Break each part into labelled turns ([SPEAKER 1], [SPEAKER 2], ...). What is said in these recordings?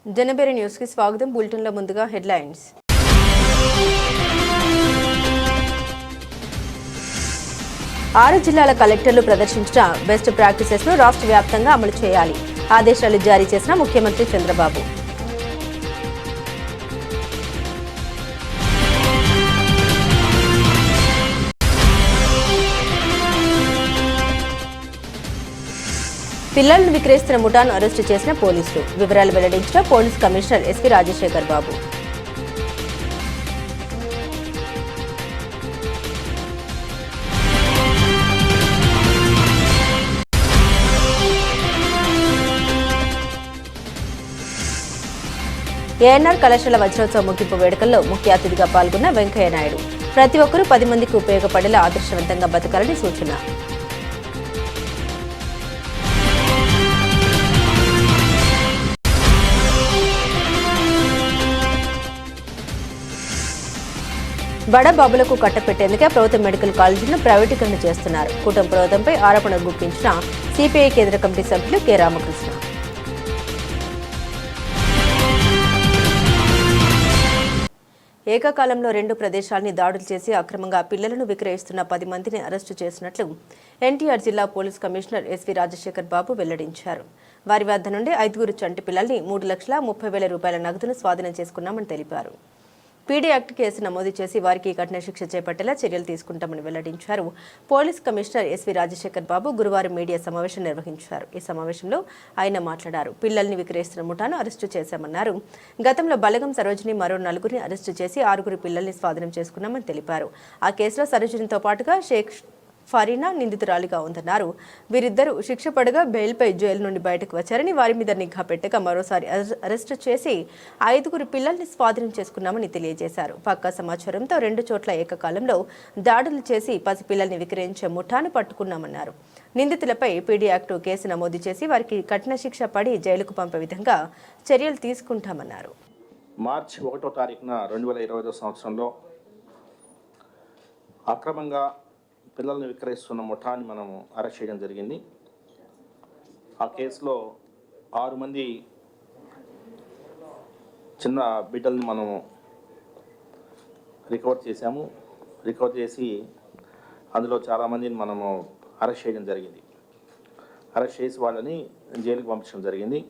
[SPEAKER 1] జనబేరి news కి స్వాగతం. Bulletin లో ముందుగా హెడ్లైన్స్. 6 జిల్లాల కలెక్టర్లు ప్రదర్శించిన బెస్ట్ ప్రాక్టీసెస్ ను రాష్ట్ర వ్యాప్తంగా అమలు చేయాలి. ఆదేశాలు జారీ చేసిన ముఖ్యమంత్రి చంద్రబాబు. పిల్లలను విక్రయిస్తున్న ముఠాను అరెస్టు చేసిన పోలీసులు. వివరాలు వెల్లడించిన పోలీస్ కమిషనర్ ఎస్వి రాజశేఖర్ బాబు. ఏఎన్ఆర్ కళాశాల వజ్రోత్సవ ముగింపు వేడుకల్లో ముఖ్య అతిథిగా పాల్గొన్న వెంకయ్య నాయుడు. ప్రతి ఒక్కరూ 10 మందికి ఉపయోగపడేలా ఆదర్శవంతంగా బతకాలని సూచన. బడబాబులకు కట్టపెట్టేందుకే ప్రభుత్వ మెడికల్ కాలేజీలను ప్రైవేటీకరణ చేస్తున్నారు. కూటమి ప్రభుత్వంపై ఆరోపణలు గుప్పించిన సిపిఐ కేంద్ర కమిటీ సభ్యులు కె రామకృష్ణ. ఏకకాలంలో 2 ప్రదేశాలని దాడులు చేసి అక్రమంగా పిల్లలను విక్రయిస్తున్న 10 మందిని అరెస్టు చేసినట్లు ఎన్టీఆర్ జిల్లా పోలీస్ కమిషనర్ ఎస్వి రాజశేఖర్ బాబు వెల్లడించారు. వారి వద్ద నుండి 5 చంటి పిల్లల్ని 3,30,000 రూపాయల నగదును స్వాధీనం చేసుకున్నామని తెలిపారు. పీడీ యాక్ట్ కేసు నమోదు చేసి వారికి కఠిన శిక్ష చేపట్టేలా చర్యలు తీసుకుంటామని వెల్లడించారు. పోలీస్ కమిషనర్ ఎస్వి రాజశేఖర్ బాబు గురువారం మీడియా సమావేశం నిర్వహించారు. ఈ సమావేశంలో ఆయన మాట్లాడారు. పిల్లల్ని విక్రయిస్తున్న ముఠాను అరెస్టు చేశామన్నారు. గతంలో బలగం సరోజిని మరో 4గురిని అరెస్టు చేసి 6 పిల్లల్ని స్వాధీనం చేసుకున్నామని తెలిపారు. ఆ కేసులో సరోజినితో పాటుగా షేక్ ఫరీనా నిందితురాలిగా ఉందన్నారు. వీరిద్దరూ శిక్ష పడగా బెయిల్పై జైలు నుండి బయటకు వచ్చారని, వారి మీద నిఘా పెట్టగా మరోసారి అరెస్టు చేసి 5 పిల్లల్ని స్వాధీనం చేసుకున్నామని తెలియజేశారు. పక్కా సమాచారంతో 2 చోట్ల ఏకకాలంలో దాడులు చేసి పసిపిల్లల్ని విక్రయించే ముఠాను పట్టుకున్నామన్నారు. నిందితులపై పీడీ యాక్ట్ కేసు నమోదు చేసి వారికి కఠిన శిక్ష పడి జైలుకు పంపే విధంగా చర్యలు తీసుకుంటామన్నారు.
[SPEAKER 2] మార్చి 1వ తారీఖున 2020 సంవత్సరంలో అక్రమంగా పిల్లల్ని విక్రయిస్తున్న ముఠాని మనము అరెస్ట్ చేయడం జరిగింది. ఆ కేసులో 6 మంది చిన్న బిడ్డల్ని మనము రికవర్ చేశాము. రికవర్ చేసి అందులో చాలామందిని మనము అరెస్ట్ చేయడం జరిగింది. అరెస్ట్ చేసి వాళ్ళని జైలుకి పంపించడం జరిగింది.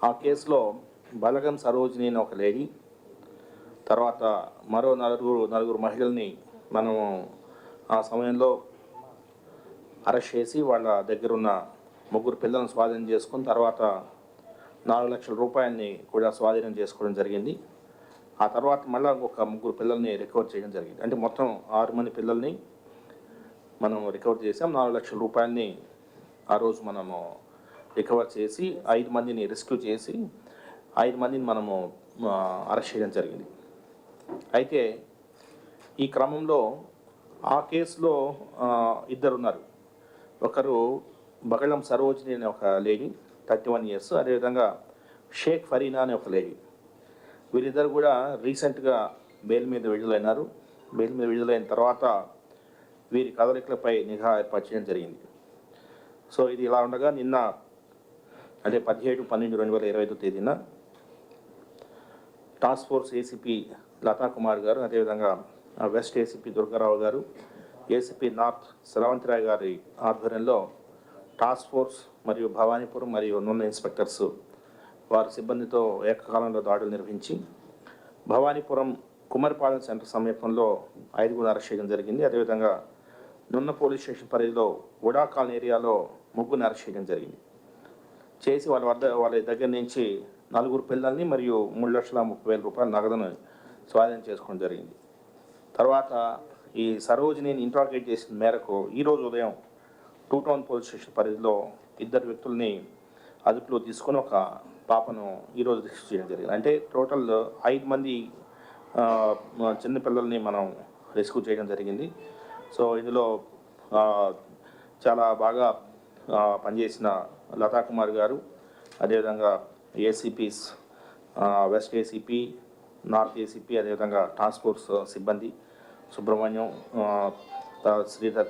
[SPEAKER 2] ఆ కేసులో బలగం సరోజిని అని ఒక లేడీ, తర్వాత మరో నలుగురు మహిళల్ని మనము ఆ సమయంలో అరెస్ట్ చేసి వాళ్ళ దగ్గర ఉన్న 3 పిల్లలను స్వాధీనం చేసుకుని తర్వాత 4 లక్షల రూపాయలని కూడా స్వాధీనం చేసుకోవడం జరిగింది. ఆ తర్వాత మళ్ళీ ఒక 3 పిల్లల్ని రికవర్ చేయడం జరిగింది. అంటే మొత్తం 6 మంది పిల్లల్ని మనం రికవర్ చేసాం. 4 లక్షల రూపాయలని ఆ రోజు మనము రికవర్ చేసి 5 మందిని రెస్క్యూ చేసి 5 మందిని మనము అరెస్ట్ చేయడం జరిగింది. అయితే ఈ క్రమంలో ఆ కేసులో 2 ఉన్నారు. ఒకరు బగళం సరోజిని అనే ఒక లేడీ 31 ఇయర్స్, అదేవిధంగా షేక్ ఫరీనా అనే ఒక లేడీ. వీరిద్దరు కూడా రీసెంట్గా బెయిల్ మీద విడుదలైనారు. బెయిల్ మీద విడుదలైన తర్వాత వీరి కదలికలపై నిఘా ఏర్పాటు చేయడం జరిగింది. సో ఇది ఇలా ఉండగా నిన్న అంటే 17/12/2025 తేదీన task force ACP Latha Kumar గారు, అదేవిధంగా వెస్ట్ ఏసీపీ దుర్గారావు గారు, ఏసీపీ నార్త్ శ్రవంతిరాయ్ గారి ఆధ్వర్యంలో టాస్క్ ఫోర్స్ మరియు భవానీపురం మరియు నున్న ఇన్స్పెక్టర్స్ వారి సిబ్బందితో ఏకకాలంలో దాడులు నిర్వహించి భవానీపురం కుమరిపాలెం సెంటర్ సమీపంలో 5 అరెస్ట్ చేయడం జరిగింది. అదేవిధంగా నున్న పోలీస్ స్టేషన్ పరిధిలో ఉడా కాలనీ ఏరియాలో 3 అరెస్ట్ చేయడం జరిగింది. చేసి వాళ్ళ దగ్గర నుంచి 4 పిల్లల్ని మరియు 3,30,000 రూపాయల నగదును స్వాధీనం చేసుకోవడం జరిగింది. తర్వాత ఈ సరోజిని ఇంట్రాగేట్ చేసిన మేరకు ఈరోజు ఉదయం 2 టౌన్ పోలీస్ స్టేషన్ పరిధిలో 2 వ్యక్తుల్ని అదుపులో తీసుకొని ఒక పాపను ఈరోజు రిస్క్ చేయడం జరిగింది. అంటే టోటల్ 5 మంది చిన్నపిల్లల్ని మనం రెస్క్యూ చేయడం జరిగింది. సో ఇందులో చాలా బాగా పనిచేసిన లతా కుమార్ గారు, అదేవిధంగా ACPs west ACP, north ACP, అదేవిధంగా టాస్క్ ఫోర్స్ సిబ్బంది సుబ్రహ్మణ్యం, శ్రీధర్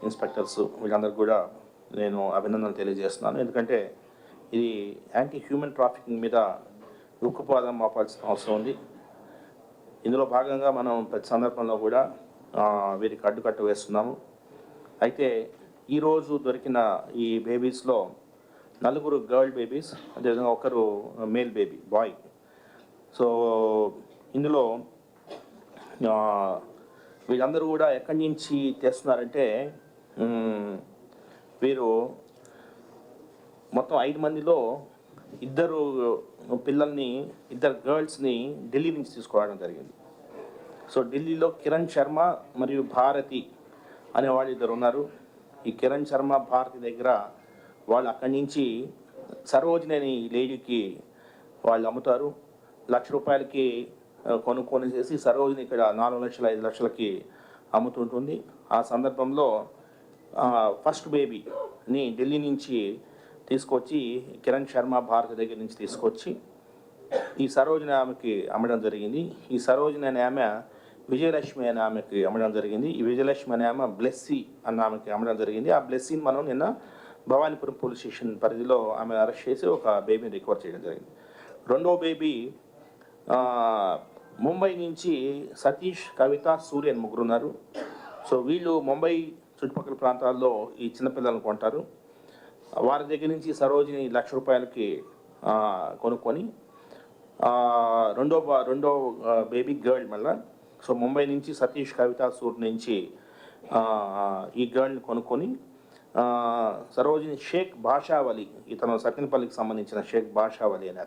[SPEAKER 2] ఇన్స్పెక్టర్స్ వీళ్ళందరికీ కూడా నేను అభినందనలు తెలియజేస్తున్నాను. ఎందుకంటే ఇది యాంటీ హ్యూమన్ ట్రాఫికింగ్ మీద ఉక్కుపాదం మోపాల్సిన అవసరం ఉంది. ఇందులో భాగంగా మనం ప్రతి సందర్భంలో కూడా వీరికి అడ్డుకట్ట వేస్తున్నాము. అయితే ఈరోజు దొరికిన ఈ బేబీస్లో 4 గర్ల్ బేబీస్, అదేవిధంగా 1 మేల్ బేబీ బాయ్. సో ఇందులో వీళ్ళందరూ కూడా ఎక్కడి నుంచి తెస్తున్నారంటే వీరు మొత్తం 5 మందిలో 2 పిల్లల్ని, 2 గర్ల్స్ని ఢిల్లీ నుంచి తీసుకురావడం జరిగింది. సో ఢిల్లీలో కిరణ్ శర్మ మరియు భారతి అనే వాళ్ళు 2 ఉన్నారు. ఈ కిరణ్ శర్మ భారతి దగ్గర వాళ్ళు అక్కడి నుంచి సరోజిని అనే లేడీకి వాళ్ళు అమ్ముతారు. ₹1,00,000కి కొనుక్కొని చేసి సరోజిని ఇక్కడ 4 లక్షలు 5 లక్షలకి అమ్ముతుంటుంది. ఆ సందర్భంలో ఫస్ట్ బేబీని ఢిల్లీ నుంచి తీసుకొచ్చి కిరణ్ శర్మ భారతి దగ్గర నుంచి తీసుకొచ్చి ఈ సరోజిని ఆమెకి అమ్మడం జరిగింది. ఈ సరోజిని అనే ఆమె విజయలక్ష్మి అనే ఆమెకి అమ్మడం జరిగింది. ఈ విజయలక్ష్మి అనే ఆమె బ్లెస్సీ అన్న ఆమెకి అమ్మడం జరిగింది. ఆ బ్లెస్సీని మనం నిన్న భవానీపురం పోలీస్ స్టేషన్ పరిధిలో ఆమె అరెస్ట్ చేసి ఒక బేబీని రికవర్ చేయడం జరిగింది. 2వ బేబీ ముంబై నుంచి సతీష్, కవిత, సూర్య అని 3 ఉన్నారు. సో వీళ్ళు ముంబై చుట్టుపక్కల ప్రాంతాల్లో ఈ చిన్నపిల్లలను కొంటారు. వారి దగ్గర నుంచి సరోజిని ₹1,00,000కి కొనుక్కొని రెండో బేబీ గర్ల్ మళ్ళీ. సో ముంబై నుంచి సతీష్, కవిత, సూర్య నుంచి ఈ గర్ల్ని కొనుక్కొని సరోజిని షేక్ బాషావలి, ఇతను సత్యనపల్లికి సంబంధించిన షేక్ బాషావలి అనే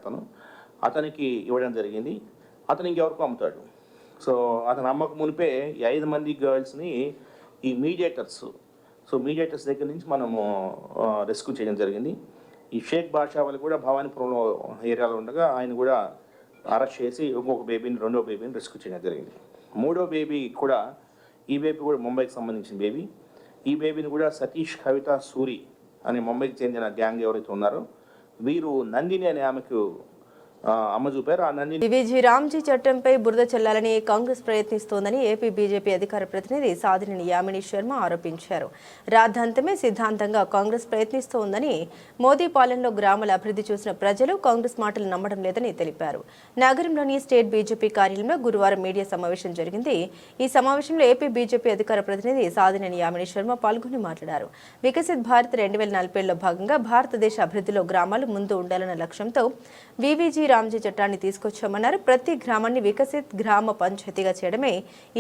[SPEAKER 2] అతనికి ఇవ్వడం జరిగింది. అతను ఇంకెవరికో అమ్ముతాడు. సో అతను అమ్మకు మునిపే ఈ 5 మంది గర్ల్స్ని ఈ మీడియేటర్స్ దగ్గర నుంచి మనము రెస్క్యూ చేయడం జరిగింది. ఈ షేక్ బాషావలి కూడా భవానీపురంలో ఏరియాలో ఉండగా ఆయన కూడా అరెస్ట్ చేసి ఇంకొక బేబీని, 2వ బేబీని రెస్క్యూ చేయడం జరిగింది. 3వ బేబీ కూడా, ఈ బేబీ కూడా ముంబైకి సంబంధించిన బేబీ. ఈ బేబీని కూడా సతీష్, కవిత, సూరి అనే ముంబైకి చెందిన గ్యాంగ్ ఎవరైతే ఉన్నారో వీరు నందిని అనే ఆమెకు అమ్మ చూపారు. ఆ నందిని
[SPEAKER 1] వివిజీ రామ్జీ చట్టంపై బురద చల్లాలని కాంగ్రెస్ ప్రయత్నిస్తోందని ఏపీ బీజేపీ అధికార ప్రతినిధి సాధినేని యామిని శర్మ ఆరోపించారు. రాద్ధాంతమే సిద్ధాంతంగా కాంగ్రెస్ ప్రయత్నిస్తోందని, మోదీ పాలనలో గ్రామాల అభివృద్ధి చూసిన ప్రజలు కాంగ్రెస్ మాటలు నమ్మడం లేదని తెలిపారు. నగరంలోని స్టేట్ బీజేపీ కార్యాలయంలో గురువారం మీడియా సమావేశం జరిగింది. ఈ సమావేశంలో ఏపీ బీజేపీ అధికార ప్రతినిధి సాధినేని యామిని శర్మ పాల్గొని మాట్లాడారు. వికసిత్ భారత్ 2040లో భాగంగా భారతదేశ అభివృద్ధిలో గ్రామాలు ముందు ఉండాలన్న లక్ష్యంతో వివిజీ రామ్జీ చట్టాన్ని తీసుకొచ్చామన్నారు. ప్రతి గ్రామాన్ని వికసిత్ గ్రామ పంచాయతీగా చేయడమే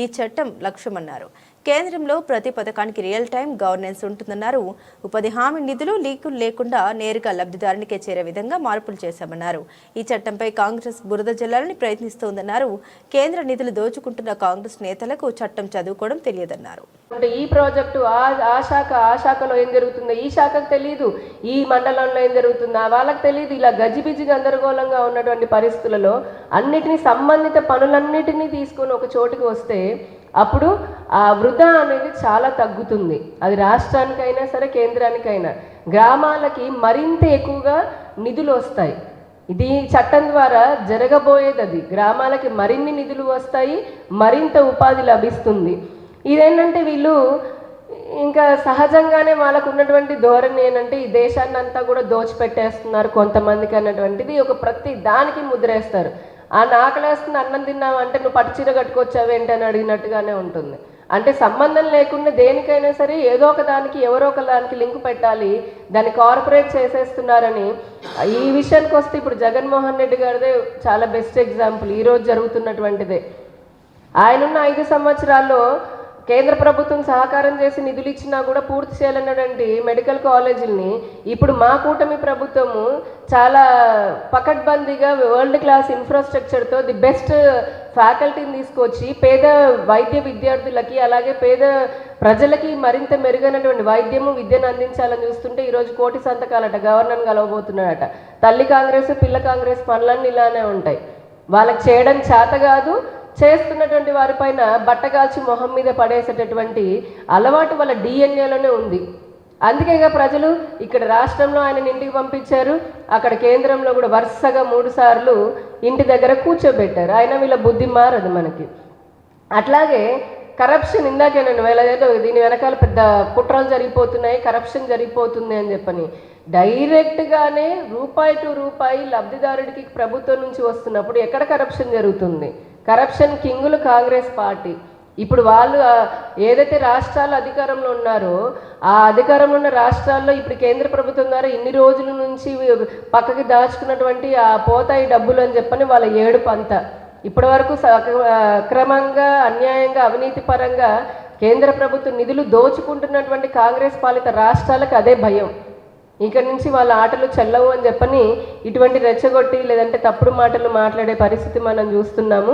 [SPEAKER 1] ఈ చట్టం లక్ష్యమన్నారు. కేంద్రంలో ప్రతి పథకానికి రియల్ టైం గవర్నెన్స్ ఉంటుందన్నారు. ఉపాధి హామీ నిధులు లీకులు లేకుండా నేరుగా లబ్ధిదారునికే చేరే విధంగా మార్పులు చేశామన్నారు. ఈ చట్టంపై కాంగ్రెస్ బురద జల్లాలని ప్రయత్నిస్తోందన్నారు. కేంద్ర నిధులు దోచుకుంటున్న కాంగ్రెస్ నేతలకు చట్టం చదువుకోవడం తెలియదన్నారు.
[SPEAKER 3] అంటే ఈ ప్రాజెక్టు ఆ శాఖలో ఏం జరుగుతుందో ఈ శాఖకు తెలియదు, ఈ మండలంలో ఏం జరుగుతుందో వాళ్ళకి తెలియదు. ఇలా గజిబిజి గందరగోళంగా ఉన్నటువంటి పరిస్థితులలో అన్నిటినీ సంబంధిత పనులన్నిటినీ తీసుకొని ఒక చోటుకి వస్తే అప్పుడు ఆ వృధా అనేది చాలా తగ్గుతుంది. అది రాష్ట్రానికైనా సరే, కేంద్రానికైనా. గ్రామాలకి మరింత ఎక్కువగా నిధులు వస్తాయి. ఇది చట్టం ద్వారా జరగబోయేది. అది గ్రామాలకి మరిన్ని నిధులు వస్తాయి, మరింత ఉపాధి లభిస్తుంది. ఇదేంటంటే వీళ్ళు ఇంకా సహజంగానే వాళ్ళకు ఉన్నటువంటి ధోరణి ఏంటంటే ఈ దేశాన్ని అంతా కూడా దోచిపెట్టేస్తున్నారు కొంతమందికి అన్నటువంటిది ఒక ప్రతి దానికి ముద్రేస్తారు. ఆ నాకలేస్తుంది అన్నం తిన్నావంటే నువ్వు పట్టుచీర కట్టుకొచ్చావేంటి అని అడిగినట్టుగానే ఉంటుంది. అంటే సంబంధం లేకుండా దేనికైనా సరే ఏదో ఒక దానికి ఎవరో ఒక దానికి లింక్ పెట్టాలి, దాన్ని కార్పొరేట్ చేసేస్తున్నారని. ఈ విషయానికి వస్తే ఇప్పుడు జగన్మోహన్ రెడ్డి గారిదే చాలా బెస్ట్ ఎగ్జాంపుల్ ఈరోజు జరుగుతున్నటువంటిదే. ఆయనున్న 5 సంవత్సరాల్లో కేంద్ర ప్రభుత్వం సహకారం చేసి నిధులు ఇచ్చినా కూడా పూర్తి చేయాలన్నటువంటి మెడికల్ కాలేజీలని ఇప్పుడు మా కూటమి ప్రభుత్వము చాలా పకడ్బందీగా వరల్డ్ క్లాస్ ఇన్ఫ్రాస్ట్రక్చర్తో ది బెస్ట్ ఫ్యాకల్టీని తీసుకొచ్చి పేద వైద్య విద్యార్థులకి అలాగే పేద ప్రజలకి మరింత మెరుగైనటువంటి వైద్యము విద్యను అందించాలని చూస్తుంటే ఈరోజు కోటి సంతకాలట గవర్నర్ కలవబోతున్నాడట. తల్లి కాంగ్రెస్ పిల్ల కాంగ్రెస్ పనులన్నీ ఇలానే ఉంటాయి. వాళ్ళకి చేయడం చేత కాదు, చేస్తున్నటువంటి వారిపైన బట్టగాల్చి మొహం మీద పడేసేటటువంటి అలవాటు వాళ్ళ డిఎన్ఏలోనే ఉంది. అందుకేగా ప్రజలు ఇక్కడ రాష్ట్రంలో ఆయన ఇంటికి పంపించారు, అక్కడ కేంద్రంలో కూడా వరుసగా 3 సార్లు ఇంటి దగ్గర కూర్చోబెట్టారు. అయినా వీళ్ళ బుద్ధి మారదు మనకి. అట్లాగే కరప్షన్ ఇందాకే నేను ఏదో దీని వెనకాల పెద్ద కుట్రలు జరిగిపోతున్నాయి, కరప్షన్ జరిగిపోతుంది అని చెప్పని డైరెక్ట్గానే రూపాయి టు రూపాయి లబ్ధిదారుడికి ప్రభుత్వం నుంచి వస్తున్నప్పుడు ఎక్కడ కరప్షన్ జరుగుతుంది? కరప్షన్ కింగులు కాంగ్రెస్ పార్టీ. ఇప్పుడు వాళ్ళు ఏదైతే రాష్ట్రాలు అధికారంలో ఉన్నారో ఆ అధికారంలో ఉన్న రాష్ట్రాల్లో ఇప్పుడు కేంద్ర ప్రభుత్వం ద్వారా ఇన్ని రోజుల నుంచి పక్కకి దాచుకున్నటువంటి ఆ పోతాయి డబ్బులు అని చెప్పని వాళ్ళ ఏడుపు అంతా. ఇప్పటి వరకు అక్రమంగా అన్యాయంగా అవినీతి పరంగా కేంద్ర ప్రభుత్వ నిధులు దోచుకుంటున్నటువంటి కాంగ్రెస్ పాలిత రాష్ట్రాలకు అదే భయం. ఇక్కడ నుంచి వాళ్ళ ఆటలు చెల్లవు అని చెప్పని ఇటువంటి రెచ్చగొట్టి లేదంటే తప్పుడు మాటలు మాట్లాడే పరిస్థితి మనం చూస్తున్నాము.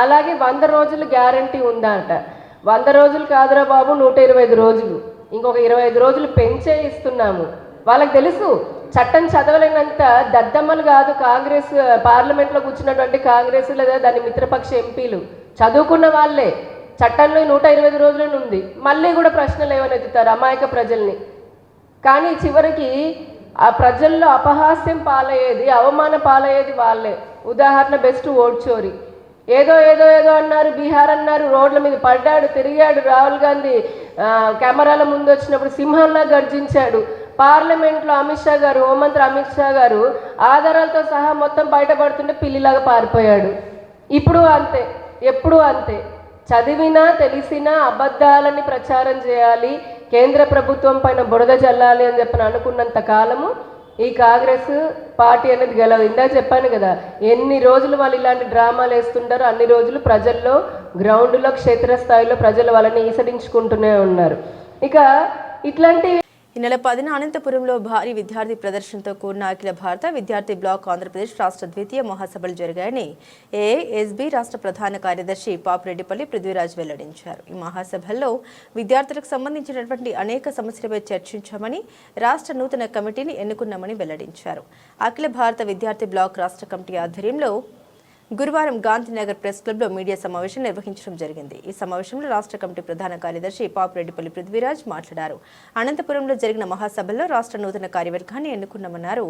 [SPEAKER 3] అలాగే 100 రోజులు గ్యారంటీ ఉందా అంట. 100 రోజులు కాదురా బాబు, 125 రోజులు, ఇంకొక 25 రోజులు పెంచే ఇస్తున్నాము. వాళ్ళకి తెలుసు చట్టం చదవలేనంత దద్దమ్మలు కాదు కాంగ్రెస్ పార్లమెంట్లో కూర్చున్నటువంటి కాంగ్రెస్ లేదా దాని మిత్రపక్ష ఎంపీలు, చదువుకున్న వాళ్ళే. చట్టంలో 125 రోజులని ఉంది, మళ్ళీ కూడా ప్రశ్నలు ఏమైనా ఎత్తుతారు అమాయక ప్రజల్ని. కానీ చివరికి ఆ ప్రజల్లో అపహాస్యం పాలయ్యేది, అవమాన పాలయ్యేది వాళ్ళే. ఉదాహరణ బెస్ట్ ఓట్ చోరీ. ఏదో ఏదో ఏదో అన్నారు, బీహార్ అన్నారు, రోడ్ల మీద పడ్డాడు, తిరిగాడు. రాహుల్ గాంధీ కెమెరాల ముందు వచ్చినప్పుడు సింహంలా గర్జించాడు. పార్లమెంట్లో అమిత్ షా గారు, హోంమంత్రి అమిత్ షా గారు ఆధారాలతో సహా మొత్తం బయటపడుతుంటే పిల్లిలాగా పారిపోయాడు. ఇప్పుడు అంతే, ఎప్పుడు అంతే. చదివినా తెలిసినా అబద్ధాలని ప్రచారం చేయాలి, కేంద్ర ప్రభుత్వం పైన బురద చల్లాలి అని చెప్పని అనుకున్నంత కాలము ఈ కాంగ్రెస్ పార్టీ అనేది గెలవదు. ఇందాక చెప్పాను కదా, ఎన్ని రోజులు వాళ్ళు ఇలాంటి డ్రామాలు వేస్తుంటారో అన్ని రోజులు ప్రజల్లో గ్రౌండ్లో క్షేత్రస్థాయిలో ప్రజలు వాళ్ళని ఈసడించుకుంటూనే ఉన్నారు. ఇక ఇట్లాంటి
[SPEAKER 1] ఈ నెల 10న అనంతపురంలో భారీ విద్యార్థి ప్రదర్శనతో కూడిన అఖిల భారత విద్యార్థి బ్లాక్ ఆంధ్రప్రదేశ్ రాష్ట్ర ద్వితీయ మహాసభలు జరిగాయని ఏఐఎస్బీ రాష్ట్ర ప్రధాన కార్యదర్శి పాపిరెడ్డిపల్లి పృథ్వీరాజ్ వెల్లడించారు. ఈ మహాసభల్లో విద్యార్థులకు సంబంధించినటువంటి అనేక సమస్యలపై చర్చించామని, రాష్ట్ర నూతన కమిటీని ఎన్నుకున్నామని వెల్లడించారు. అఖిల భారత విద్యార్థి బ్లాక్ రాష్ట్ర కమిటీ ఆధ్వర్యంలో గురువారం గాంధీనగర్ ప్రెస్ క్లబ్లో మీడియా సమావేశం నిర్వహించడం జరిగింది. ఈ సమావేశంలో రాష్ట్ర కమిటీ ప్రధాన కార్యదర్శి పాపిరెడ్డిపల్లి పృథ్వీరాజ్ మాట్లాడారు. అనంతపురంలో జరిగిన మహాసభల్లో రాష్ట్ర నూతన కార్యవర్గాన్ని ఎన్నుకున్నామన్నారు.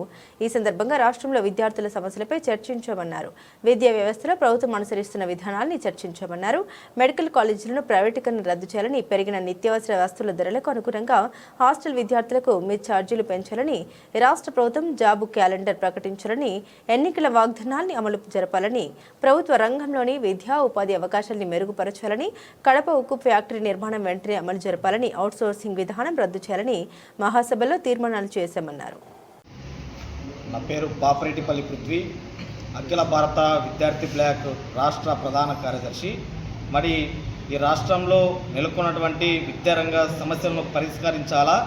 [SPEAKER 1] ఈ సందర్భంగా రాష్ట్రంలో విద్యార్థుల సమస్యలపై చర్చించామన్నారు. విద్యా వ్యవస్థలో ప్రభుత్వం అనుసరిస్తున్న విధానాన్ని చర్చించామన్నారు. మెడికల్ కాలేజీలను ప్రైవేటీకరణ రద్దు చేయాలని, పెరిగిన నిత్యావసర వస్తువుల ధరలకు అనుగుణంగా హాస్టల్ విద్యార్థులకు మిడ్ ఛార్జీలు పెంచాలని, రాష్ట్ర ప్రభుత్వం జాబు క్యాలెండర్ ప్రకటించాలని, ఎన్నికల వాగ్దానాన్ని అమలు జరపాలని, ప్రభుత్వ రంగంలోని విద్యా ఉపాధి అవకాశాలను మెరుగుపరచాలని, కడప ఉక్కు ఫ్యాక్టరీ నిర్మాణం వెంటనే అమలు జరపాలని, అవుట్సోర్సింగ్ విధానం రద్దు చేయాలని మహాసభలో తీర్మానాలు చేశామన్నారు.
[SPEAKER 4] నా పేరు పాపిరెడ్డిపల్లి పృథ్వీ, అఖిల భారత విద్యార్థి బ్లాక్ రాష్ట్ర ప్రధాన కార్యదర్శి. మరి ఈ రాష్ట్రంలో నెలకొన్నటువంటి విద్యారంగ సమస్యలను పరిష్కరించాలా,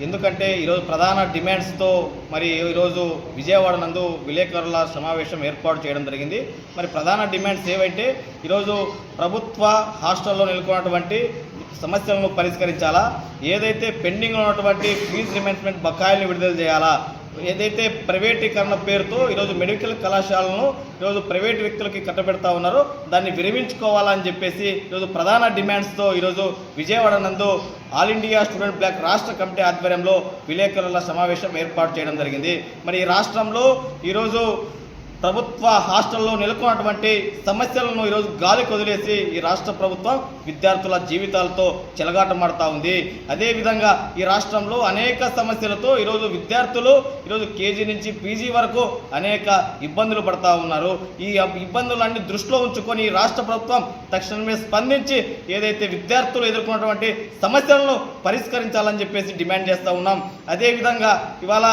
[SPEAKER 4] ఎందుకంటే ఈరోజు ప్రధాన డిమాండ్స్తో మరి ఈరోజు విజయవాడ నందు విలేకరుల సమావేశం ఏర్పాటు చేయడం జరిగింది. మరి ప్రధాన డిమాండ్స్ ఏవైతే ఈరోజు ప్రభుత్వ హాస్టల్లో నెలకొన్నటువంటి సమస్యలను పరిష్కరించాలా, ఏదైతే పెండింగ్లో ఉన్నటువంటి ఫీజు రిమెంబర్స్మెంట్ బకాయిలను విడుదల చేయాలా, ఏదైతే ప్రైవేటీకరణ పేరుతో ఈరోజు మెడికల్ కళాశాలను ఈరోజు ప్రైవేట్ వ్యక్తులకి కట్టబెడతా ఉన్నారో దాన్ని విరమించుకోవాలని చెప్పేసి ఈరోజు ప్రధాన డిమాండ్స్తో ఈరోజు విజయవాడ నందు ఆల్ ఇండియా స్టూడెంట్ బ్లాక్ రాష్ట్ర కమిటీ ఆధ్వర్యంలో విలేకరుల సమావేశం ఏర్పాటు చేయడం జరిగింది. మరి ఈ రాష్ట్రంలో ఈరోజు ప్రభుత్వ హాస్టల్లో నెలకొన్నటువంటి సమస్యలను ఈరోజు గాలి కొదిలేసి ఈ రాష్ట్ర ప్రభుత్వం విద్యార్థుల జీవితాలతో చెలగాటమాడుతూ ఉంది. అదేవిధంగా ఈ రాష్ట్రంలో అనేక సమస్యలతో ఈరోజు విద్యార్థులు ఈరోజు కేజీ నుంచి పీజీ వరకు అనేక ఇబ్బందులు పడుతూ ఉన్నారు. ఈ ఇబ్బందులన్నీ దృష్టిలో ఉంచుకొని ఈ రాష్ట్ర ప్రభుత్వం తక్షణమే స్పందించి ఏదైతే విద్యార్థులు ఎదుర్కొన్నటువంటి సమస్యలను పరిష్కరించాలని చెప్పేసి డిమాండ్ చేస్తూ ఉన్నాం. అదేవిధంగా ఇవాళ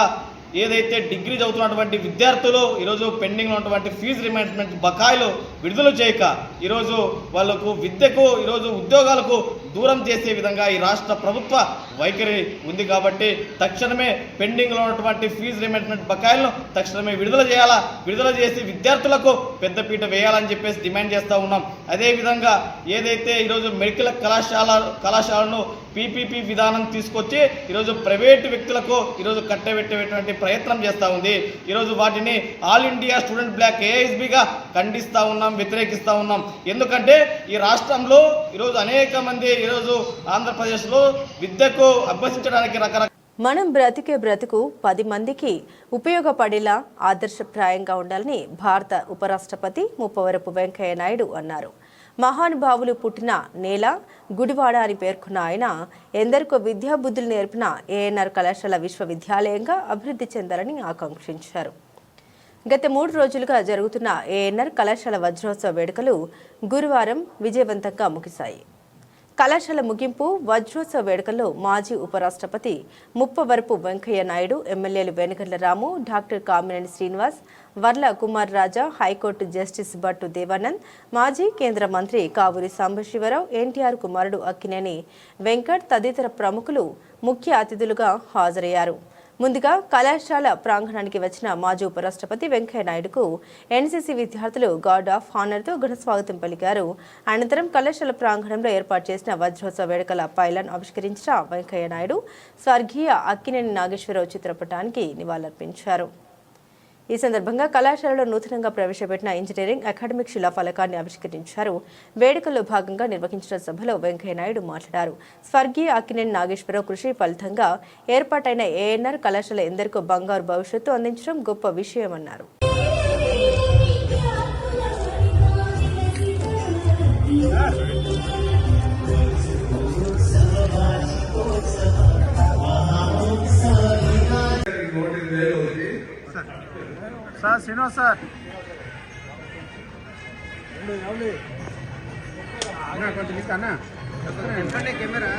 [SPEAKER 4] ఏదైతే డిగ్రీ చదువుతున్నటువంటి విద్యార్థులు ఈరోజు పెండింగ్లో ఉన్నటువంటి ఫీజు రిమెంబర్స్మెంట్ బకాయిలు విడుదల చేయక ఈరోజు వాళ్లకు విద్యకు ఈరోజు ఉద్యోగాలకు దూరం చేసే విధంగా ఈ రాష్ట్ర ప్రభుత్వ వైఖరి ఉంది. కాబట్టి తక్షణమే పెండింగ్లో ఉన్నటువంటి ఫీజు రిమెంబర్స్మెంట్ బకాయిలను తక్షణమే విడుదల చేయాలా, విడుదల చేసి విద్యార్థులకు పెద్దపీట వేయాలని చెప్పేసి డిమాండ్ చేస్తూ ఉన్నాం. అదేవిధంగా ఏదైతే ఈరోజు మెడికల్ కళాశాలను పీపీపీ విధానం తీసుకొచ్చి ఈరోజు ప్రైవేటు వ్యక్తులకు ఈరోజు కట్టబెట్టేటువంటి ప్రయత్నం చేస్తూ ఉంది. ఈరోజు వాటిని ఆల్ ఇండియా స్టూడెంట్ బ్లాక్ ఏఐఎస్బీగా ఖండిస్తూ ఉన్నాం, వ్యతిరేకిస్తూ ఉన్నాం. ఎందుకంటే ఈ రాష్ట్రంలో ఈరోజు అనేక మంది ఈరోజు ఆంధ్రప్రదేశ్లో విద్యకు అభ్యసించడానికి రకరకాల
[SPEAKER 1] మనం బ్రతికే బ్రతుకు 10 మందికి ఉపయోగపడేలా ఆదర్శప్రాయంగా ఉండాలని భారత ఉపరాష్ట్రపతి ముప్పవరపు వెంకయ్య నాయుడు అన్నారు. మహానుభావులు పుట్టిన నేల గుడివాడ అని పేర్కొన్న ఆయన ఎందరికో విద్యాబుద్ధులు నేర్పిన ఏఎన్ఆర్ కళాశాల విశ్వవిద్యాలయంగా అభివృద్ధి చెందాలని ఆకాంక్షించారు. గత 3 రోజులుగా జరుగుతున్న ఏఎన్ఆర్ కళాశాల వజ్రోత్సవ వేడుకలు గురువారం విజయవంతంగా ముగిశాయి. కళాశాల ముగింపు వజ్రోత్సవ వేడుకల్లో మాజీ ఉపరాష్ట్రపతి ముప్పవరపు వెంకయ్య నాయుడు, ఎమ్మెల్యేలు వెనుగండ్ల రాము, డాక్టర్ కామినేని శ్రీనివాస్, వర్ల కుమార్ రాజా, హైకోర్టు జస్టిస్ భట్టు దేవానంద్, మాజీ కేంద్ర మంత్రి కావూరి సాంబశివరావు, ఎన్టీఆర్ కుమారుడు అక్కినేని వెంకట్ తదితర ప్రముఖులు ముఖ్య అతిథులుగా హాజరయ్యారు. ముందుగా కళాశాల ప్రాంగణానికి వచ్చిన మాజీ ఉపరాష్ట్రపతి వెంకయ్య నాయుడుకు ఎన్సీసీ విద్యార్థులు గార్డ్ ఆఫ్ హానర్తో ఘన స్వాగతం పలికారు. అనంతరం కళాశాల ప్రాంగణంలో ఏర్పాటు చేసిన వజ్రోత్సవ వేడుకల పైలాన్ ఆవిష్కరించిన వెంకయ్య నాయుడు స్వర్గీయ అక్కినేని నాగేశ్వరరావు చిత్రపటానికి నివాళులర్పించారు. ఈ సందర్భంగా కళాశాలలో నూతనంగా ప్రవేశపెట్టిన ఇంజనీరింగ్ అకాడమిక్ శిలాఫలకాన్ని ఆవిష్కరించారు. వేడుకల్లో భాగంగా నిర్వహించిన సభలో వెంకయ్య నాయుడు మాట్లాడారు. స్వర్గీయ అక్కినేని నాగేశ్వరరావు కృషి ఫలితంగా ఏర్పాటైన ఏఎన్ఆర్ కళాశాల ఎందరికో బంగారు భవిష్యత్తు అందించడం గొప్ప విషయమన్నారు.
[SPEAKER 5] సార్ శ్రీనివాస్ సార్ కొంచెం ఇస్తానా చెప్పండి కెమెరా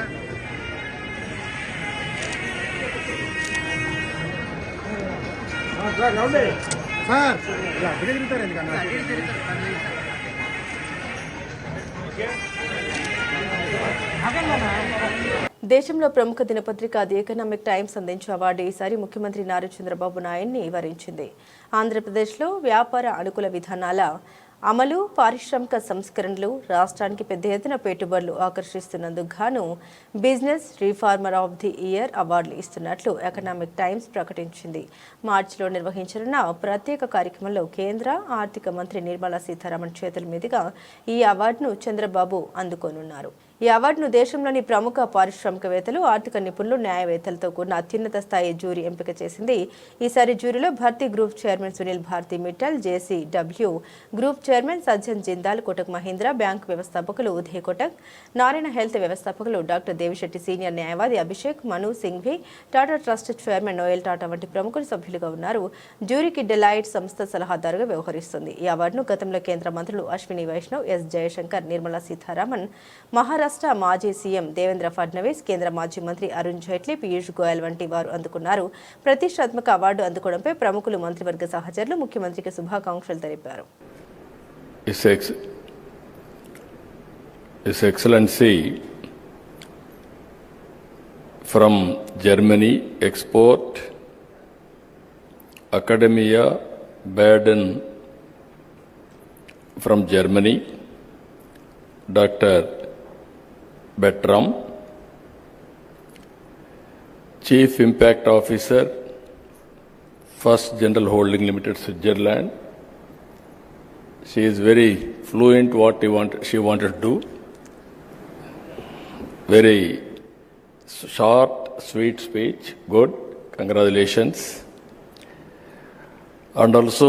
[SPEAKER 5] సార్ తిరుగుతారు ఎందుకన్నా
[SPEAKER 1] దేశంలో ప్రముఖ దినపత్రిక ది ఎకనామిక్ టైమ్స్ అందించే అవార్డు ఈసారి ముఖ్యమంత్రి నారా చంద్రబాబు నాయుడిని వరించింది. ఆంధ్రప్రదేశ్లో వ్యాపార అనుకూల విధానాల అమలు, పారిశ్రామిక సంస్కరణలు రాష్ట్రానికి పెద్ద ఎత్తున పెట్టుబడులు ఆకర్షిస్తున్నందుకు గాను business reformer of the year అవార్డులు ఇస్తున్నట్లు ఎకనామిక్ టైమ్స్ ప్రకటించింది. మార్చిలో నిర్వహించనున్న ప్రత్యేక కార్యక్రమంలో కేంద్ర ఆర్థిక మంత్రి నిర్మలా సీతారామన్ చేతుల మీదుగా ఈ అవార్డును చంద్రబాబు అందుకోనున్నారు. ఈ అవార్డును దేశంలోని ప్రముఖ పారిశ్రామికవేత్తలు, ఆర్థిక నిపుణులు, న్యాయవేత్తలతో కూడిన అత్యున్నత స్థాయి జ్యూరీ ఎంపిక చేసింది. ఈసారి జ్యూరీలో Bharti group chairman Sunil Bharti Mittal, JSW group chairman Sajjan Jindal, Kotak Mahindra bank వ్యవస్థాపకులు ఉదయ్ కోటక్, నారాయణ హెల్త్ వ్యవస్థాపకులు డాక్టర్ దేవిశెట్టి, సీనియర్ న్యాయవాది Abhishek Manu Singhvi, Tata trust chairman Noel Tata వంటి ప్రముఖులు సభ్యులుగా ఉన్నారు. జ్యూరీకి డెలాయిట్ సంస్థ సలహాదారుగా వ్యవహరిస్తుంది. ఈ అవార్డును గతంలో కేంద్ర మంత్రులు అశ్విని వైష్ణవ్, ఎస్ జయశంకర్, నిర్మలా సీతారామన్, మహారాష్ట్ర మాజీ సీఎం దేవేంద్ర ఫడ్నవీస్, కేంద్ర మాజీ మంత్రి అరుణ్ జైట్లీ, పీయూష్ గోయల్ వంటి వారు అందుకున్నారు. ప్రతిష్టాత్మక అవార్డు అందుకోవడంపై ప్రముఖులు, మంత్రివర్గ సహచరులు ముఖ్యమంత్రికి శుభాకాంక్షలు తెలిపారు.
[SPEAKER 6] His Excellency from Germany export Academia Baden from Germany, Dr. Bertram, Chief Impact Officer, First General Holding Limited, Switzerland. She is very fluent she wanted to do. Very short, sweet speech. Good. Congratulations. And also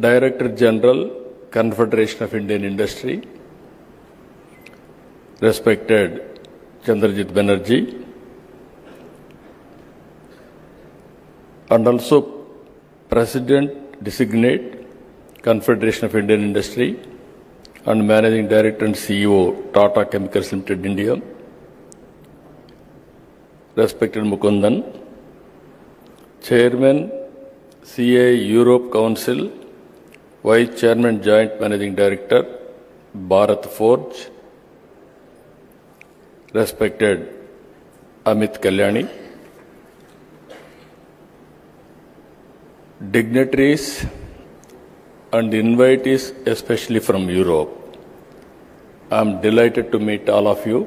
[SPEAKER 6] Director General, Confederation of Indian Industry, respected Chandrajit Banerjee. And also President Designate, Confederation of Indian Industry and Managing Director and CEO, Tata Chemicals Limited, India, respected Mukundan, Chairman, CA Europe Council, Vice Chairman, Joint Managing Director, Bharat Forge, respected Amit Kalyani, dignitaries and invitees, especially from Europe. I am delighted to meet all of you.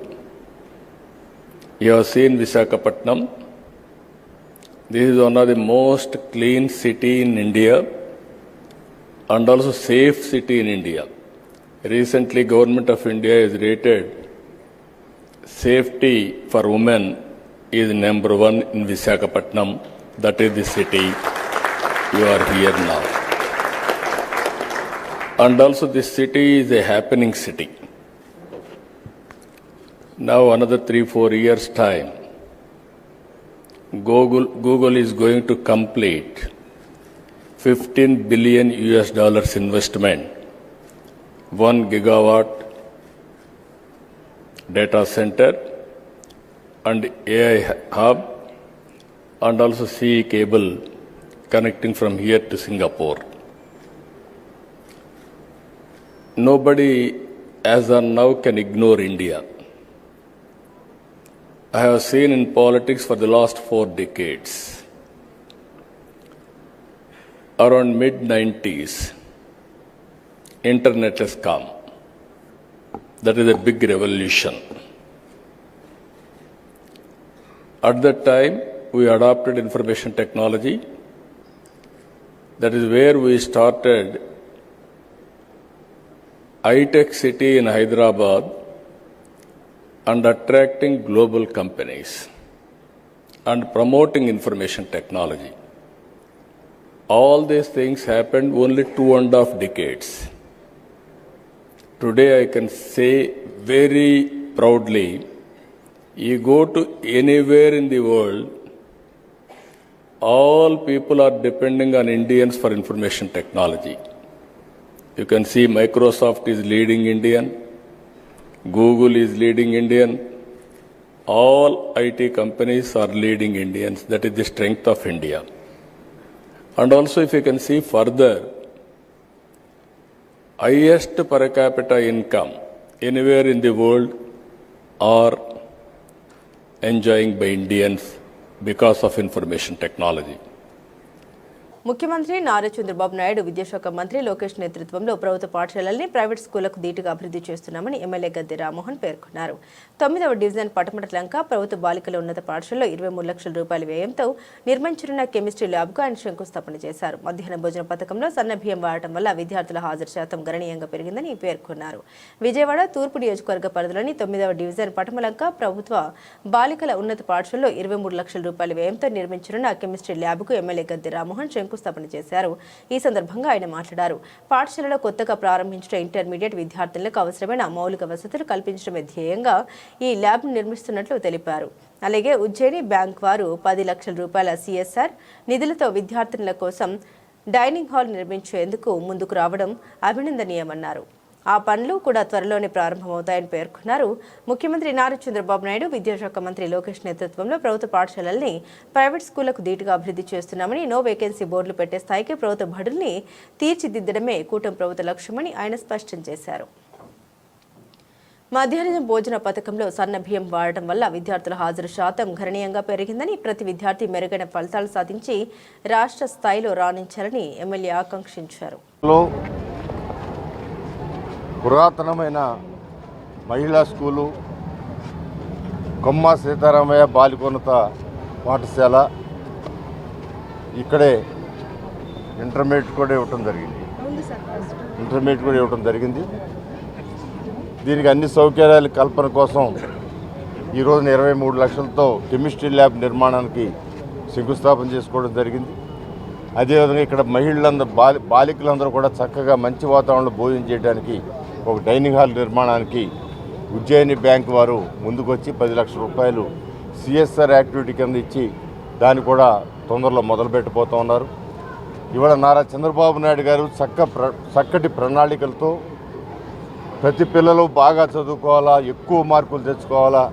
[SPEAKER 6] You have seen Visakhapatnam. This is one of the most clean city in India and also safe city in India. Recently, Government of India has rated safety for women is number 1 in Visakhapatnam. That is the city you are here now. And also this city is a happening city. Now another 3-4 years time, Google is going to complete $15 billion investment, 1 gigawatt data center and AI hub, and also CE cable connecting from here to Singapore. Nobody as on now can ignore India. I have seen in politics for the last 4 decades. Around mid-90s, internet has come. That is a big revolution. At that time, we adopted information technology. That is where we started high-tech city in Hyderabad and attracting global companies and promoting information technology. All these things happened only 2.5 decades. Today I can say very proudly, you go to anywhere in the world, all people are depending on Indians for information technology. You can see Microsoft is leading Indian, Google is leading Indian, all IT companies are leading Indians. That is the strength of India. And also if you can see further, highest per capita income anywhere in the world are enjoying by Indians because of information technology.
[SPEAKER 1] ముఖ్యమంత్రి నారా చంద్రబాబు నాయుడు విద్యాశాఖ మంత్రి లోకేష్ నేతృత్వంలో ప్రభుత్వ పాఠశాలల్ని private స్కూళ్లకు ధీటుగా అభివృద్ధి చేస్తున్నామని MLA Gadde Rammohan పేర్కొన్నారు. 9వ division పటమటలంక ప్రభుత్వ బాలికల ఉన్నత పాఠశాలలో 23 లక్షల రూపాయల వ్యయంతో నిర్మించనున్న కెమిస్ట్రీ ల్యాబ్కు ఆయన శంకుస్థాపన చేశారు. మధ్యాహ్న భోజన పథకంలో సన్న బియ్యం వాడటం వల్ల విద్యార్థుల హాజరు శాతం గణనీయంగా పెరిగిందని పేర్కొన్నారు. విజయవాడ తూర్పు నియోజకవర్గ పరిధిలోని 9వ డివిజన్ పటమలంక ప్రభుత్వ బాలికల ఉన్నత పాఠశాలలో 23 లక్షల రూపాయల వ్యయంతో నిర్మించనున్న కెమిస్ట్రీ ల్యాబ్కు ఎమ్మెల్యే గద్దె రామ్మోహన్ శంకుస్థాపన చేశారు. ఈ సందర్భంగా ఆయన మాట్లాడారు. పాఠశాలలో కొత్తగా ప్రారంభించిన ఇంటర్మీడియట్ విద్యార్థులకు అవసరమైన మౌలిక వసతులు కల్పించడమే ధ్యేయంగా ఈ ల్యాబ్ నిర్మిస్తున్నట్లు తెలిపారు. అలాగే ఉజ్జయిని బ్యాంక్ వారు 10 లక్షల రూపాయల సిఎస్ఆర్ నిధులతో విద్యార్థినుల కోసం డైనింగ్ హాల్ నిర్మించేందుకు ముందుకు రావడం అభినందనీయమన్నారు. ఆ పనులు కూడా త్వరలోనే ప్రారంభమవుతాయని పేర్కొన్నారు. ముఖ్యమంత్రి నారా చంద్రబాబు నాయుడు విద్యాశాఖ మంత్రి లోకేష్ నేతృత్వంలో ప్రభుత్వ పాఠశాలల్ని ప్రైవేట్ స్కూళ్లకు ధీటుగా అభివృద్ధి చేస్తున్నామని, నో వేకెన్సీ బోర్డులు పెట్టే స్థాయికి ప్రభుత్వ బడుల్ని తీర్చిదిద్దడమే కూటమి ప్రభుత్వ లక్ష్యమని ఆయన స్పష్టం చేశారు. మధ్యాహ్న భోజన పథకంలో సన్న బియ్యం వాడటం వల్ల విద్యార్థుల హాజరు శాతం గణనీయంగా పెరిగిందని, ప్రతి విద్యార్థి మెరుగైన ఫలితాలు సాధించి రాష్ట్ర స్థాయిలో రాణించాలని ఎమ్మెల్యే ఆకాంక్షించారు.
[SPEAKER 7] పురాతనమైన మహిళా స్కూలు, కొమ్మ సీతారామయ్య బాలికోన్నత పాఠశాల, ఇక్కడే ఇంటర్మీడియట్ కూడా ఇవ్వటం జరిగింది. దీనికి అన్ని సౌకర్యాల కల్పన కోసం ఈరోజున 23 లక్షలతో కెమిస్ట్రీ ల్యాబ్ నిర్మాణానికి శంకుస్థాపన చేసుకోవడం జరిగింది. అదేవిధంగా ఇక్కడ మహిళలందరూ బాలికలందరూ కూడా చక్కగా మంచి వాతావరణంలో భోజనం చేయడానికి ఒక డైనింగ్ హాల్ నిర్మాణానికి ఉజ్జయిని బ్యాంక్ వారు ముందుకొచ్చి 10 లక్షల రూపాయలు సిఎస్ఆర్ యాక్టివిటీ కింద ఇచ్చి దాన్ని కూడా తొందరలో మొదలుపెట్టబోతూ ఉన్నారు. ఇవాళ నారా చంద్రబాబు నాయుడు గారు చక్కటి ప్రణాళికలతో ప్రతి పిల్లలు బాగా చదువుకోవాలా, ఎక్కువ మార్కులు తెచ్చుకోవాలా,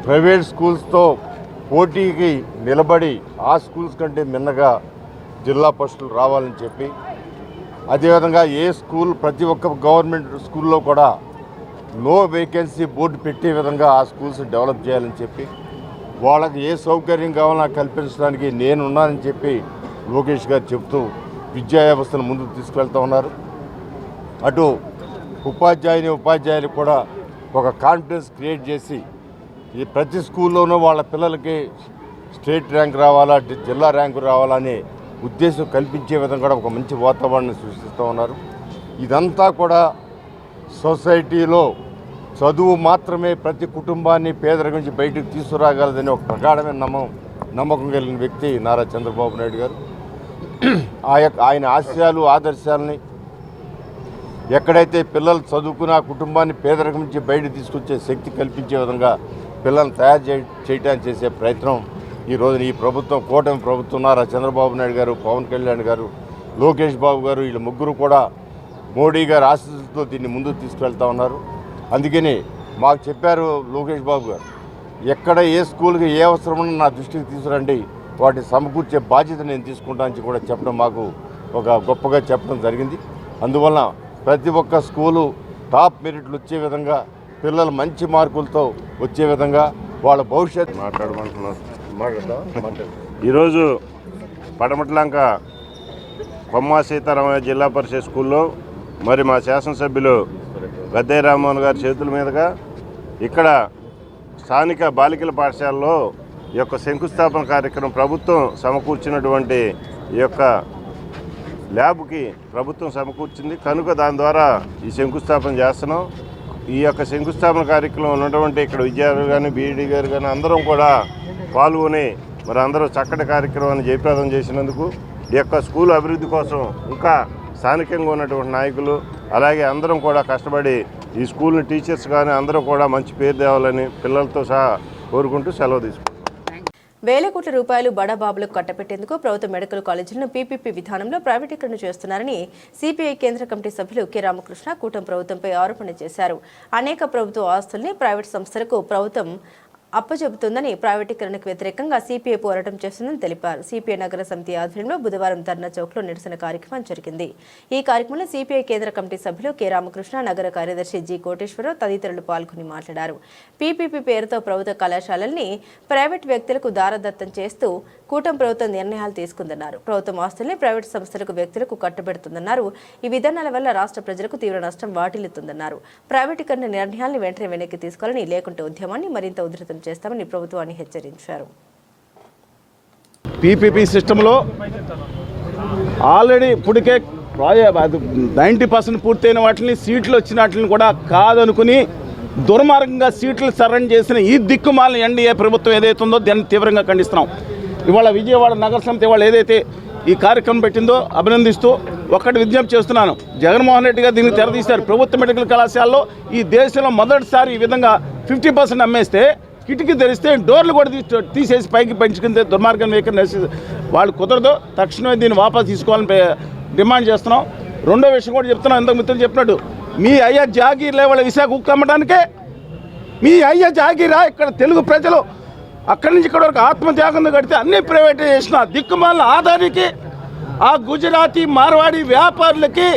[SPEAKER 7] ప్రైవేట్ స్కూల్స్తో పోటీకి నిలబడి ఆ స్కూల్స్ కంటే మిన్నగా జిల్లా పరిషత్లు రావాలని చెప్పి, అదేవిధంగా ఏ స్కూల్ ప్రతి ఒక్క గవర్నమెంట్ స్కూల్లో కూడా నో వేకెన్సీ బోర్డు పెట్టే విధంగా ఆ స్కూల్స్ డెవలప్ చేయాలని చెప్పి, వాళ్ళకి ఏ సౌకర్యం కావాలన్నా కల్పించడానికి నేనున్నానని చెప్పి లోకేష్ గారు చెప్తూ విద్యా వ్యవస్థను ముందుకు తీసుకువెళ్తూ ఉన్నారు. అటు ఉపాధ్యాయులు కూడా ఒక కాన్ఫిడెన్స్ క్రియేట్ చేసి ఈ ప్రతి స్కూల్లోనూ వాళ్ళ పిల్లలకి స్టేట్ ర్యాంక్ రావాలా, జిల్లా ర్యాంకు రావాలనే ఉద్దేశం కల్పించే విధంగా కూడా ఒక మంచి వాతావరణాన్ని సృష్టిస్తూ ఉన్నారు. ఇదంతా కూడా సొసైటీలో చదువు మాత్రమే ప్రతి కుటుంబాన్ని పేదరికం నుంచి బయటకు తీసుకురాగలదని ఒక ప్రగాఢమైన నమ్మకం కలిగిన వ్యక్తి నారా చంద్రబాబు నాయుడు గారు. ఆయన ఆశయాలు ఆదర్శాలని ఎక్కడైతే పిల్లలు చదువుకుని ఆ కుటుంబాన్ని పేదరికం నుంచి బయట తీసుకొచ్చే శక్తి కల్పించే విధంగా పిల్లల్ని తయారు చేయడానికి చేసే ప్రయత్నం ఈ రోజున ఈ ప్రభుత్వం, కూటమి ప్రభుత్వం, నారా చంద్రబాబు నాయుడు గారు, పవన్ కళ్యాణ్ గారు, లోకేష్ బాబు గారు, వీళ్ళ ముగ్గురు కూడా మోడీ గారి ఆశీస్సులతో దీన్ని ముందుకు తీసుకువెళ్తా ఉన్నారు. అందుకని మాకు చెప్పారు లోకేష్ బాబు గారు, ఎక్కడ ఏ స్కూల్కి ఏ అవసరమన్నా నా దృష్టికి తీసుకురండి, వాటిని సమకూర్చే బాధ్యత నేను తీసుకుంటానని కూడా చెప్పడం మాకు ఒక గొప్పగా చెప్పడం జరిగింది. అందువలన ప్రతి ఒక్క స్కూలు టాప్ మెరిట్లు వచ్చే విధంగా, పిల్లలు మంచి మార్కులతో వచ్చే విధంగా వాళ్ళ భవిష్యత్తు మాట్లాడమంటున్నారు.
[SPEAKER 8] ఈరోజు పడమట్లంక కొమ్మ సీతారామయ్య జిల్లా పరిషత్ స్కూల్లో మరి మా శాసనసభ్యులు గద్దె రామ్మోహన్ గారి చేతుల మీదుగా ఇక్కడ స్థానిక బాలికల పాఠశాలలో ఈ యొక్క శంకుస్థాపన కార్యక్రమం ప్రభుత్వం సమకూర్చినటువంటి ఈ యొక్క ల్యాబ్కి ప్రభుత్వం సమకూర్చింది కనుక దాని ద్వారా ఈ శంకుస్థాపన చేస్తున్నాం. ఈ యొక్క శంకుస్థాపన కార్యక్రమం ఉన్నటువంటి ఇక్కడ విద్యార్థులు కానీ, బీఈడీ గారు కానీ అందరం కూడా పాల్గొని మరి అందరూ చక్కటి కార్యక్రమాన్ని జయప్రదం చేసినందుకు ఈ యొక్క స్కూల్ అభివృద్ధి కోసం ఇంకా స్థానికంగా ఉన్నటువంటి నాయకులు అలాగే అందరం కూడా కష్టపడి ఈ స్కూల్ని టీచర్స్ కానీ అందరూ కూడా మంచి పేరు తేవాలని పిల్లలతో సహా కోరుకుంటూ సెలవు తీసుకుంటాం.
[SPEAKER 1] వేల కోట్ల రూపాయలు బడాబాబులకు కట్టబెట్టేందుకు ప్రభుత్వ మెడికల్ కాలేజీలను పీపీపీ విధానంలో ప్రైవేటీకరణ చేస్తున్నారని సిపిఐ కేంద్ర కమిటీ సభ్యులు కె రామకృష్ణ కూటమి ప్రభుత్వంపై ఆరోపణ చేశారు. అనేక ప్రభుత్వ ఆస్తుల్ని ప్రైవేట్ సంస్థలకు ప్రభుత్వం అప్పచెబుతుందని, ప్రైవేటీకరణకు వ్యతిరేకంగా సిపిఐ పోరాటం చేస్తుందని తెలిపారు. సిపిఐ నగర సమితి ఆధ్వర్యంలో బుధవారం ధర్నా చౌక్లో నిరసన కార్యక్రమం జరిగింది. ఈ కార్యక్రమంలో సిపిఐ కేంద్ర కమిటీ సభ్యులు కె రామకృష్ణ, నగర కార్యదర్శి జి కోటేశ్వరరావు తదితరులు పాల్గొని మాట్లాడారు. పీపీపీ పేరుతో ప్రభుత్వ కళాశాలల్ని ప్రైవేట్ వ్యక్తులకు దారదత్తం చేస్తూ కూటమి ప్రభుత్వం నిర్ణయాలు తీసుకుందన్నారు. ప్రభుత్వం ఆస్తుల్ని ప్రైవేట్ సంస్థలకు, వ్యక్తులకు కట్టబెడుతుందన్నారు. ఈ విధానాల వల్ల రాష్ట్ర ప్రజలకు తీవ్ర నష్టం వాటిల్లుతుందన్నారు. ప్రైవేటీకరణ నిర్ణయాలను వెంటనే వెనక్కి తీసుకోవాలని, లేకుంటే ఉద్యమాన్ని మరింత ఉధృతం చేస్తామని ప్రభుత్వాన్ని హెచ్చరించారు.
[SPEAKER 5] పీపీపీ సిస్టంలో ఆల్రెడీ ఇప్పటికే 90% పూర్తయిన వాటిని, సీట్లు వచ్చిన వాటిని కూడా కాదనుకుని దుర్మార్గంగా సీట్లు సరెండర్ చేసిన ఈ దిక్కుమాలిన ఎన్డీఏ ప్రభుత్వం ఏదైతే ఉందో దాన్ని తీవ్రంగా ఖండిస్తున్నాం. ఇవాళ విజయవాడ నగర సమితి వాళ్ళు ఏదైతే ఈ కార్యక్రమం పెట్టిందో అభినందిస్తూ ఒక్కటి విజ్ఞప్తి చేస్తున్నాను. జగన్మోహన్ రెడ్డి గారు దీనికి తెరదీశారు. ప్రభుత్వ మెడికల్ కళాశాలలో ఈ దేశంలో మొదటిసారి ఈ విధంగా 50% అమ్మేస్తే, కిటికీ తెరిస్తే డోర్లు కూడా తీసేసి పైకి పెంచుకుంటే దుర్మార్గం వైఖరి వాళ్ళు కుదరదు. తక్షణమే దీన్ని వాపసు తీసుకోవాలని డిమాండ్ చేస్తున్నాం. రెండో విషయం కూడా చెప్తున్నాం, ఇంతకు మిత్రులు చెప్పినట్టు మీ అయ్యా జాగీర్లే వాళ్ళ విశాఖ ఉక్కు అమ్మడానికే మీ అయ్యా జాగీరా. ఇక్కడ తెలుగు ప్రజలు అక్కడి నుంచి ఇక్కడ వరకు ఆత్మత్యాగం కడితే అన్ని ప్రైవేటైజ్ చేసిన దిక్కుమాలిన ఆదానికి, ఆ గుజరాతీ మార్వాడి వ్యాపారులకి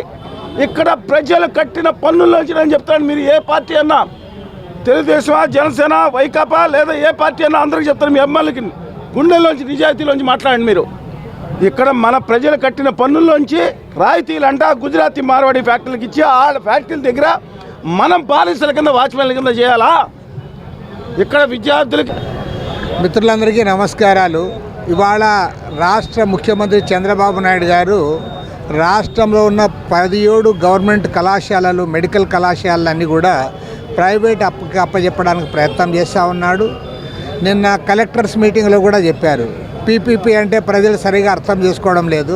[SPEAKER 5] ఇక్కడ ప్రజలు కట్టిన పన్నుల్లోంచి నేను చెప్తాను. మీరు ఏ పార్టీ అన్నా, తెలుగుదేశమా, జనసేన, వైకాపా లేదా ఏ పార్టీ అన్నా అందరికీ చెప్తాను. మీ ఎమ్మెల్యేకి గుండెల్లోంచి, నిజాయితీలోంచి మాట్లాడండి. మీరు ఇక్కడ మన ప్రజలు కట్టిన పన్నుల్లోంచి రాయితీలు అంట గుజరాతీ మార్వాడి ఫ్యాక్టరీలకు ఇచ్చి ఆ ఫ్యాక్టరీల దగ్గర మనం బాలిసల కింద, వాచ్మెన్ల కింద చేయాలా? ఇక్కడ విద్యార్థులకి.
[SPEAKER 9] మిత్రులందరికీ నమస్కారాలు. ఇవాళ రాష్ట్ర ముఖ్యమంత్రి చంద్రబాబు నాయుడు గారు రాష్ట్రంలో ఉన్న 17 గవర్నమెంట్ కళాశాలలు, మెడికల్ కళాశాలలన్నీ కూడా ప్రైవేట్ అప్పచెప్పడానికి ప్రయత్నం చేస్తూ ఉన్నాడు. నిన్న కలెక్టర్స్ మీటింగ్లో కూడా చెప్పారు, పీపీపీ అంటే ప్రజలు సరిగా అర్థం చేసుకోవడం లేదు,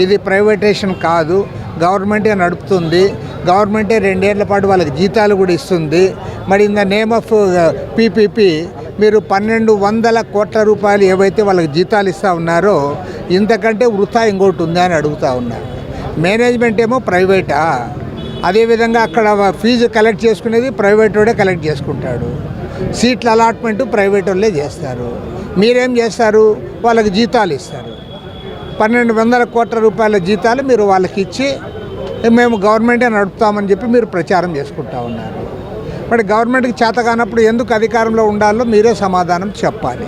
[SPEAKER 9] ఇది ప్రైవేటేషన్ కాదు, గవర్నమెంటే నడుపుతుంది, గవర్నమెంటే 2 ఏళ్ల పాటు వాళ్ళకి జీతాలు కూడా ఇస్తుంది. మరి in the name of PPP మీరు 1200 కోట్ల రూపాయలు ఏవైతే వాళ్ళకి జీతాలు ఇస్తూ ఉన్నారో ఇంతకంటే వృథా ఇంకోటి ఉందా అని అడుగుతూ ఉన్నారు. మేనేజ్మెంట్ ఏమో ప్రైవేటా, అదేవిధంగా అక్కడ ఫీజు కలెక్ట్ చేసుకునేది ప్రైవేట్ వాడే కలెక్ట్ చేసుకుంటాడు, సీట్ల అలాట్మెంటు ప్రైవేట్ వాళ్ళే చేస్తారు. మీరేం చేస్తారు? వాళ్ళకి జీతాలు ఇస్తారు. 1200 కోట్ల రూపాయల జీతాలు మీరు వాళ్ళకి ఇచ్చి మేము గవర్నమెంటే నడుపుతామని చెప్పి మీరు ప్రచారం చేసుకుంటా ఉన్నారు. మరి గవర్నమెంట్కి చేత కానప్పుడు ఎందుకు అధికారంలో ఉండాలో మీరే సమాధానం చెప్పాలి.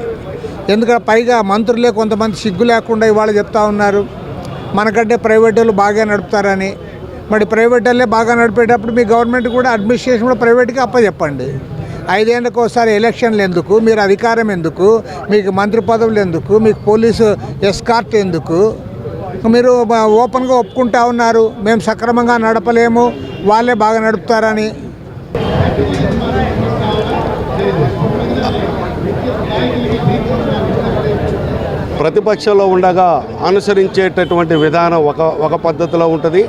[SPEAKER 9] ఎందుకంటే పైగా మంత్రులే కొంతమంది సిగ్గు లేకుండా ఇవాళ చెప్తా ఉన్నారు మనకంటే ప్రైవేట్ వాళ్ళు బాగా నడుపుతారని. మరి ప్రైవేట్ వాళ్ళే బాగా నడిపేటప్పుడు మీ గవర్నమెంట్ కూడా అడ్మినిస్ట్రేషన్ కూడా ప్రైవేట్కి అప్పచెప్పండి. 5 ఏళ్ళకి ఒకసారి ఎలక్షన్లు ఎందుకు? మీరు అధికారం ఎందుకు? మీకు మంత్రి పదవులు ఎందుకు? మీకు పోలీసు ఎస్కార్ట్ ఎందుకు? మీరు ఓపెన్గా ఒప్పుకుంటా ఉన్నారు మేము సక్రమంగా నడపలేము, వాళ్ళే బాగా నడుపుతారని.
[SPEAKER 10] ప్రతిపక్షంలో ఉండగా అనుసరించేటటువంటి విధానం ఒక పద్ధతిలో ఉంటుంది.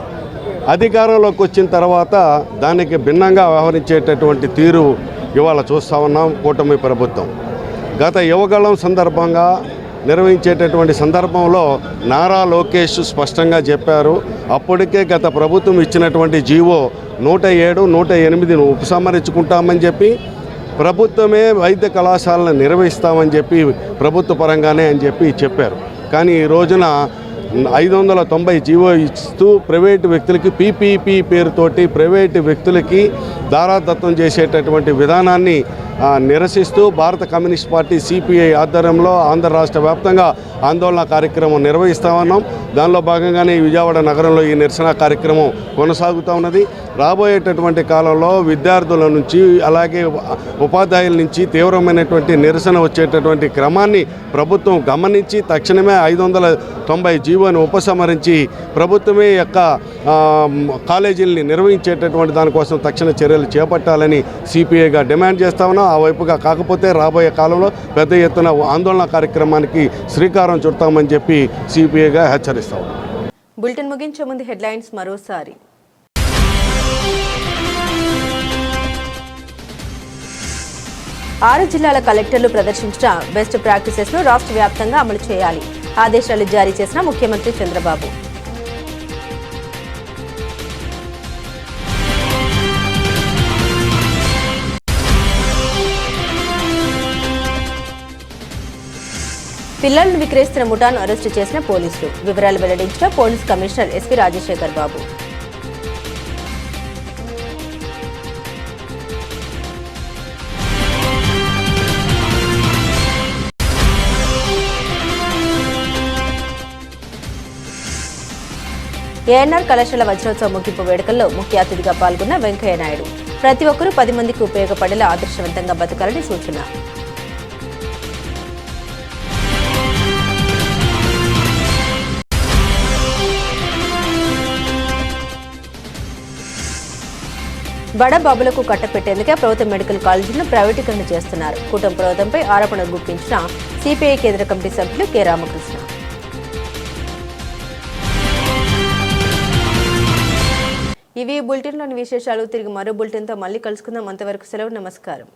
[SPEAKER 10] అధికారంలోకి వచ్చిన తర్వాత దానికి భిన్నంగా వ్యవహరించేటటువంటి తీరు ఇవాళ చూస్తూ ఉన్నాం కూటమి ప్రభుత్వం. గత యువగళం సందర్భంగా నిర్వహించేటటువంటి సందర్భంలో నారా లోకేష్ స్పష్టంగా చెప్పారు, అప్పటికే గత ప్రభుత్వం ఇచ్చినటువంటి జీవో 107, 108 ఉపసంహరించుకుంటామని చెప్పి, ప్రభుత్వమే వైద్య కళాశాలను నిర్వహిస్తామని చెప్పి ప్రభుత్వ పరంగానే అని చెప్పారు. కానీ ఈ రోజున 590 జీవో ఇస్తూ ప్రైవేటు వ్యక్తులకి పీపీపీ పేరుతోటి ప్రైవేటు వ్యక్తులకి దారాదత్తం చేసేటటువంటి విధానాన్ని నిరసిస్తూ భారత కమ్యూనిస్ట్ పార్టీ సిపిఐ ఆధ్వర్యంలో ఆంధ్ర రాష్ట్ర వ్యాప్తంగా ఆందోళన కార్యక్రమం నిర్వహిస్తూ ఉన్నాం. దానిలో భాగంగానే విజయవాడ నగరంలో ఈ నిరసన కార్యక్రమం కొనసాగుతూ ఉన్నది. రాబోయేటటువంటి కాలంలో విద్యార్థుల నుంచి అలాగే ఉపాధ్యాయుల నుంచి తీవ్రమైనటువంటి నిరసన వచ్చేటటువంటి క్రమాన్ని ప్రభుత్వం గమనించి తక్షణమే 590 జీవోని ఉపసంహరించి ప్రభుత్వమే యొక్క కాలేజీలని నిర్వహించేటటువంటి దానికోసం తక్షణ చర్యలు చేపట్టాలని సిపిఐగా డిమాండ్ చేస్తా ఉన్నాం. ఆ వైపుగా కాకపోతే రాబోయే కాలంలో పెద్ద ఎత్తున ఆందోళన కార్యక్రమానికి శ్రీకారం చుడతామని చెప్పి సిపిఐగా హెచ్చరిస్తా ఉన్నాం.
[SPEAKER 1] బులెటిన్ ముగించే ముందు హెడ్లైన్స్ మరోసారి. 6 జిల్లాల కలెక్టర్లు ప్రదర్శించిన బెస్ట్ ప్రాక్టీసెస్ ను రాష్ట్ర వ్యాప్తంగా అమలు చేయాలి ఆదేశాలు జారీ చేసిన ముఖ్యమంత్రి చంద్రబాబు. పిల్లలను విక్రయిస్తున్న ముఠాను అరెస్టు చేసిన పోలీసులు. వివరాలు వెల్లడించిన పోలీస్ కమిషనర్ ఎస్వి రాజశేఖర్ బాబు. ఏఎన్ఆర్ కళాశాల వజ్రోత్సవ ముగింపు వేడుకల్లో ముఖ్య అతిథిగా పాల్గొన్న వెంకయ్యనాయుడు. ప్రతి ఒక్కరూ 10 మందికి ఉపయోగపడేలా ఆదర్శవంతంగా బతకాలని సూచన. బడబాబులకు కట్టపెట్టేందుకే ప్రభుత్వ మెడికల్ కాలేజీలను ప్రైవేటీకరణ చేస్తున్నారు. కూటమి ప్రభుత్వంపై ఆరోపణలు గుప్పించిన సిపిఐ కేంద్ర కమిటీ సభ్యులు కె రామకృష్ణ. ఇవి బులెటిన్లోని విశేషాలు. తిరిగి మరో బులెటిన్తో మళ్ళీ కలుసుకుందాం. అంతవరకు సెలవు. నమస్కారం.